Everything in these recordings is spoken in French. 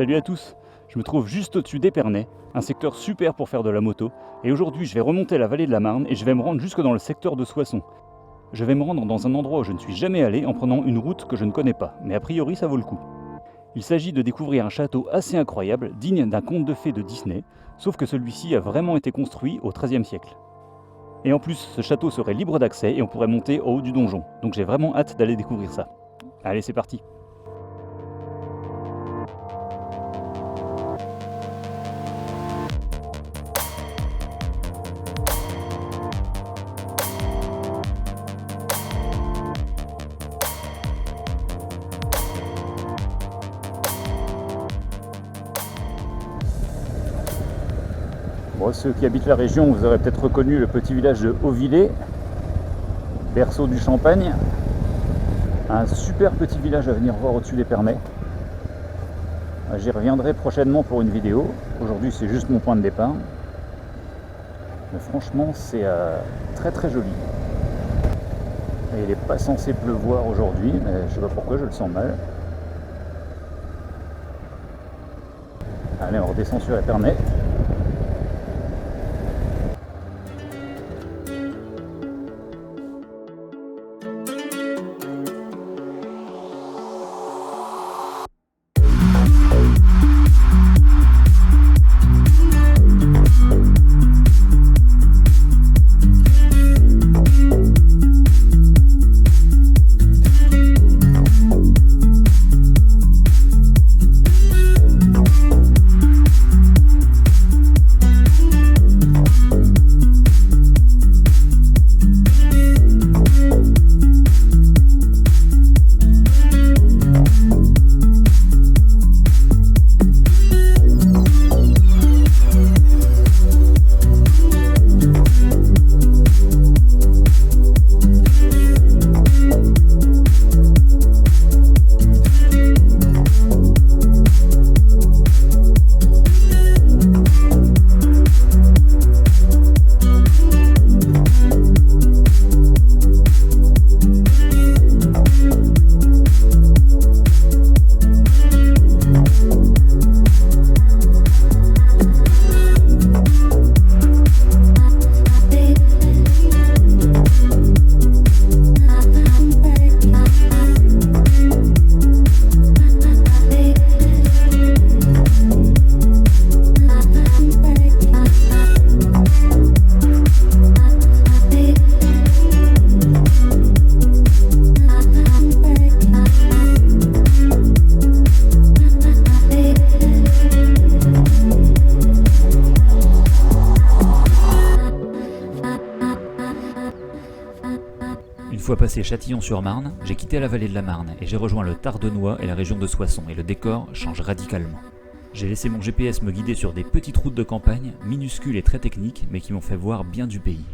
Salut à tous, je me trouve juste au-dessus d'Épernay, un secteur super pour faire de la moto, et aujourd'hui je vais remonter la vallée de la Marne et je vais me rendre jusque dans le secteur de Soissons. Je vais me rendre dans un endroit où je ne suis jamais allé en prenant une route que je ne connais pas, mais a priori ça vaut le coup. Il s'agit de découvrir un château assez incroyable, digne d'un conte de fées de Disney, sauf que celui-ci a vraiment été construit au XIIIe siècle. Et en plus, ce château serait libre d'accès et on pourrait monter au haut du donjon, donc j'ai vraiment hâte d'aller découvrir ça. Allez, c'est parti! Bon, ceux qui habitent la région, vous aurez peut-être reconnu le petit village de Hauvillers, berceau du Champagne. Un super petit village à venir voir au-dessus d'Épernay. J'y reviendrai prochainement pour une vidéo. Aujourd'hui, c'est juste mon point de départ. Mais franchement, c'est très très joli. Et il n'est pas censé pleuvoir aujourd'hui, mais je sais pas pourquoi, je le sens mal. Allez, on redescend sur Épernay. Une fois passé Châtillon-sur-Marne, j'ai quitté la vallée de la Marne et j'ai rejoint le Tardenois et la région de Soissons et le décor change radicalement. J'ai laissé mon GPS me guider sur des petites routes de campagne, minuscules et très techniques, mais qui m'ont fait voir bien du pays.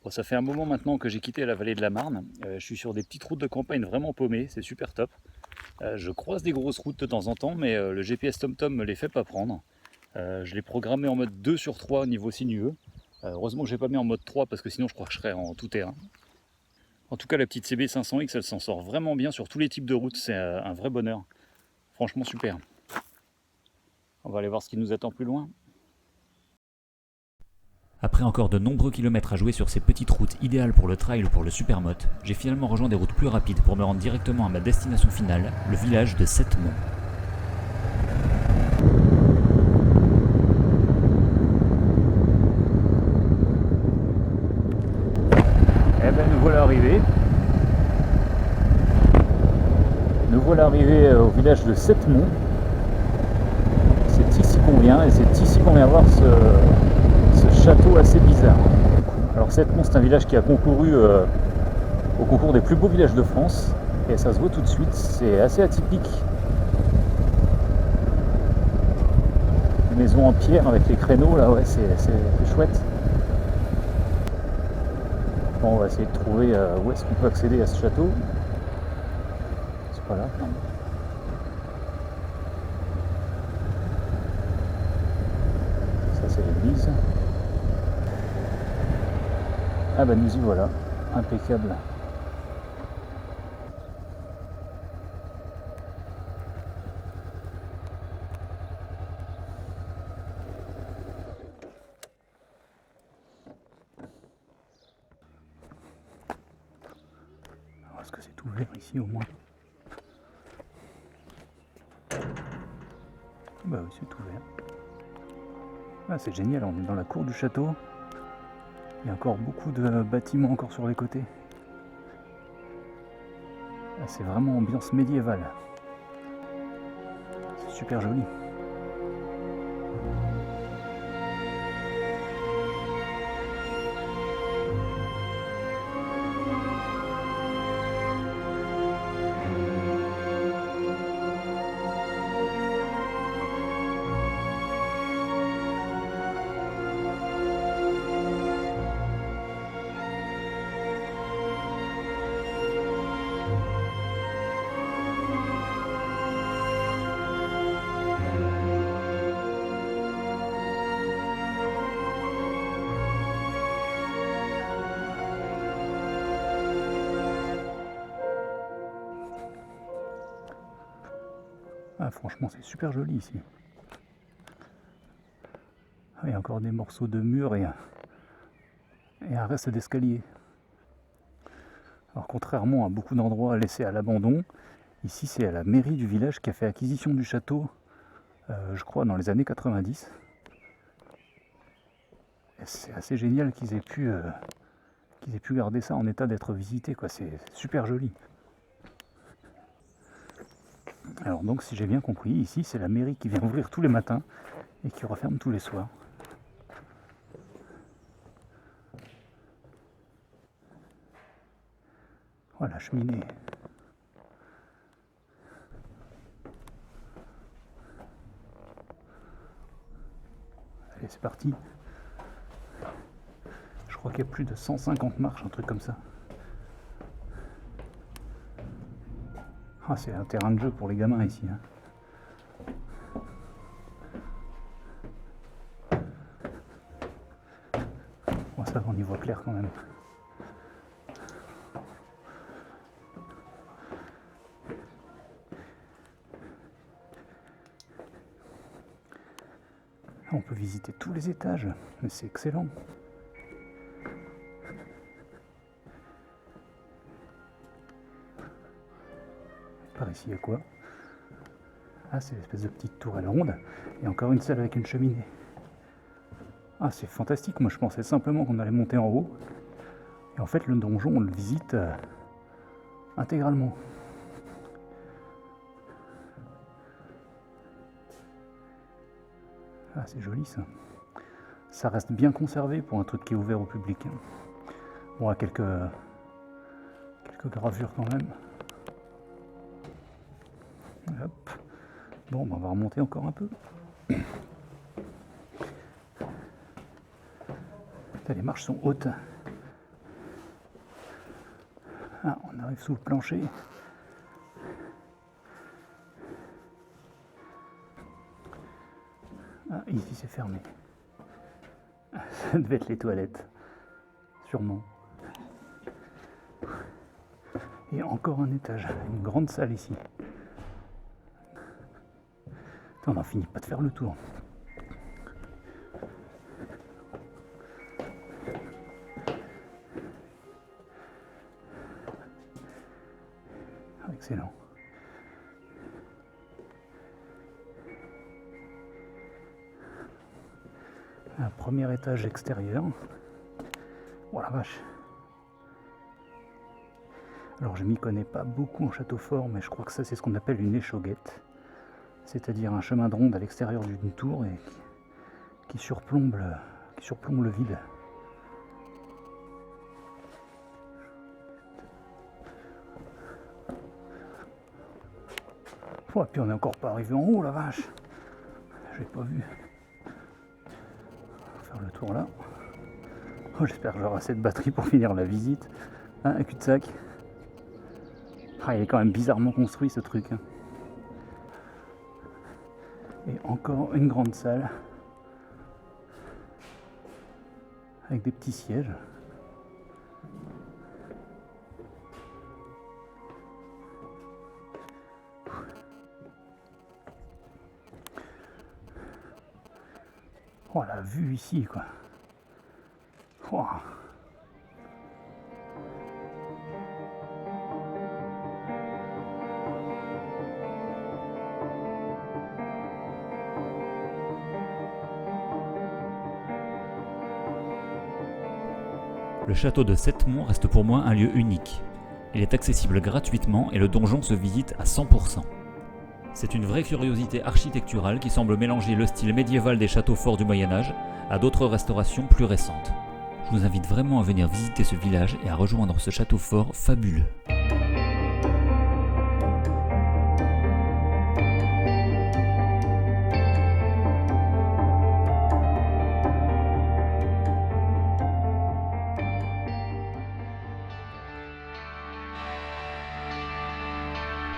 Bon, ça fait un moment maintenant que j'ai quitté la vallée de la Marne. Je suis sur des petites routes de campagne vraiment paumées, c'est super top. Je croise des grosses routes de temps en temps, mais le GPS TomTom me les fait pas prendre. Je l'ai programmé en mode 2 sur 3 au niveau sinueux. Heureusement que je n'ai pas mis en mode 3 parce que sinon je crois que je serais en tout terrain. En tout cas, la petite CB500X, elle s'en sort vraiment bien sur tous les types de routes, c'est un vrai bonheur. Franchement super. On va aller voir ce qui nous attend plus loin. Après encore de nombreux kilomètres à jouer sur ces petites routes idéales pour le trail ou pour le supermoto, j'ai finalement rejoint des routes plus rapides pour me rendre directement à ma destination finale, le village de Sept-Monts. Eh ben nous voilà arrivés. Nous voilà arrivés au village de Sept-Monts. C'est ici qu'on vient et c'est ici qu'on vient voir ce château assez bizarre. Alors Sept-Monts, c'est un village qui a concouru au concours des plus beaux villages de France et ça se voit tout de suite, c'est assez atypique. Une maison en pierre avec les créneaux là, ouais, c'est chouette. Bon, on va essayer de trouver où est-ce qu'on peut accéder à ce château. C'est pas là, non. ça. Ah bah nous y voilà, impeccable. Alors, est-ce que c'est ouvert ici au moins? Bah oui, c'est ouvert. Ah, c'est génial, on est dans la cour du château. Il y a encore beaucoup de bâtiments encore sur les côtés. Ah, c'est vraiment ambiance médiévale. C'est super joli. Ah, franchement, c'est super joli ici. Ah, il y a encore des morceaux de mur et un reste d'escalier. Alors, contrairement à beaucoup d'endroits laissés à l'abandon, ici c'est à la mairie du village qui a fait acquisition du château, je crois, dans les années 90. Et c'est assez génial qu'ils aient pu garder ça en état d'être visité, quoi. C'est super joli. Alors donc, si j'ai bien compris, ici c'est la mairie qui vient ouvrir tous les matins et qui referme tous les soirs. Voilà, cheminée. Allez, c'est parti. Je crois qu'il y a plus de 150 marches, un truc comme ça. Ah, c'est un terrain de jeu pour les gamins ici. Hein. Bon, ça va, on y voit clair quand même. On peut visiter tous les étages, mais c'est excellent. Par ici, il y a quoi? Ah, c'est l'espèce de petite tourelle ronde. Et encore une salle avec une cheminée. Ah, c'est fantastique. Moi, je pensais simplement qu'on allait monter en haut. Et en fait, le donjon, on le visite intégralement. Ah, c'est joli ça. Ça reste bien conservé pour un truc qui est ouvert au public. Bon, à quelques gravures quand même. Hop. Bon, on va remonter encore un peu. Là, les marches sont hautes. Ah, on arrive sous le plancher. Ah, ici c'est fermé. Ça devait être les toilettes. Sûrement. Et encore un étage. Une grande salle ici. On n'en finit pas de faire le tour. Excellent. Un premier étage extérieur. Oh la vache. Alors je m'y connais pas beaucoup en château fort, mais je crois que ça c'est ce qu'on appelle une échauguette. C'est-à-dire un chemin de ronde à l'extérieur d'une tour et qui surplombe le vide. Oh, et puis on n'est encore pas arrivé en haut, la vache. J'ai pas vu. On va faire le tour là. Oh, j'espère que j'aurai assez de batterie pour finir la visite. Hein, un cul-de-sac. Ah, il est quand même bizarrement construit ce truc. Hein. Et encore une grande salle. avec des petits sièges. Oh la vue ici quoi. Oh. Le château de Sept-Monts reste pour moi un lieu unique. Il est accessible gratuitement et le donjon se visite à 100%. C'est une vraie curiosité architecturale qui semble mélanger le style médiéval des châteaux forts du Moyen-Âge à d'autres restaurations plus récentes. Je vous invite vraiment à venir visiter ce village et à rejoindre ce château fort fabuleux.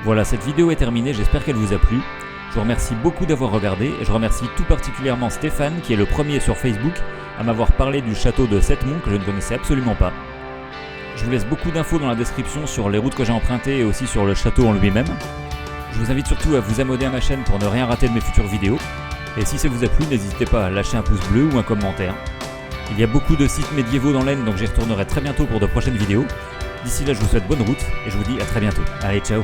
Voilà, cette vidéo est terminée, j'espère qu'elle vous a plu. Je vous remercie beaucoup d'avoir regardé et je remercie tout particulièrement Stéphane qui est le premier sur Facebook à m'avoir parlé du château de Sept-Monts que je ne connaissais absolument pas. Je vous laisse beaucoup d'infos dans la description sur les routes que j'ai empruntées et aussi sur le château en lui-même. Je vous invite surtout à vous abonner à ma chaîne pour ne rien rater de mes futures vidéos. Et si ça vous a plu, n'hésitez pas à lâcher un pouce bleu ou un commentaire. Il y a beaucoup de sites médiévaux dans l'Aisne, donc j'y retournerai très bientôt pour de prochaines vidéos. D'ici là, je vous souhaite bonne route et je vous dis à très bientôt. Allez, ciao!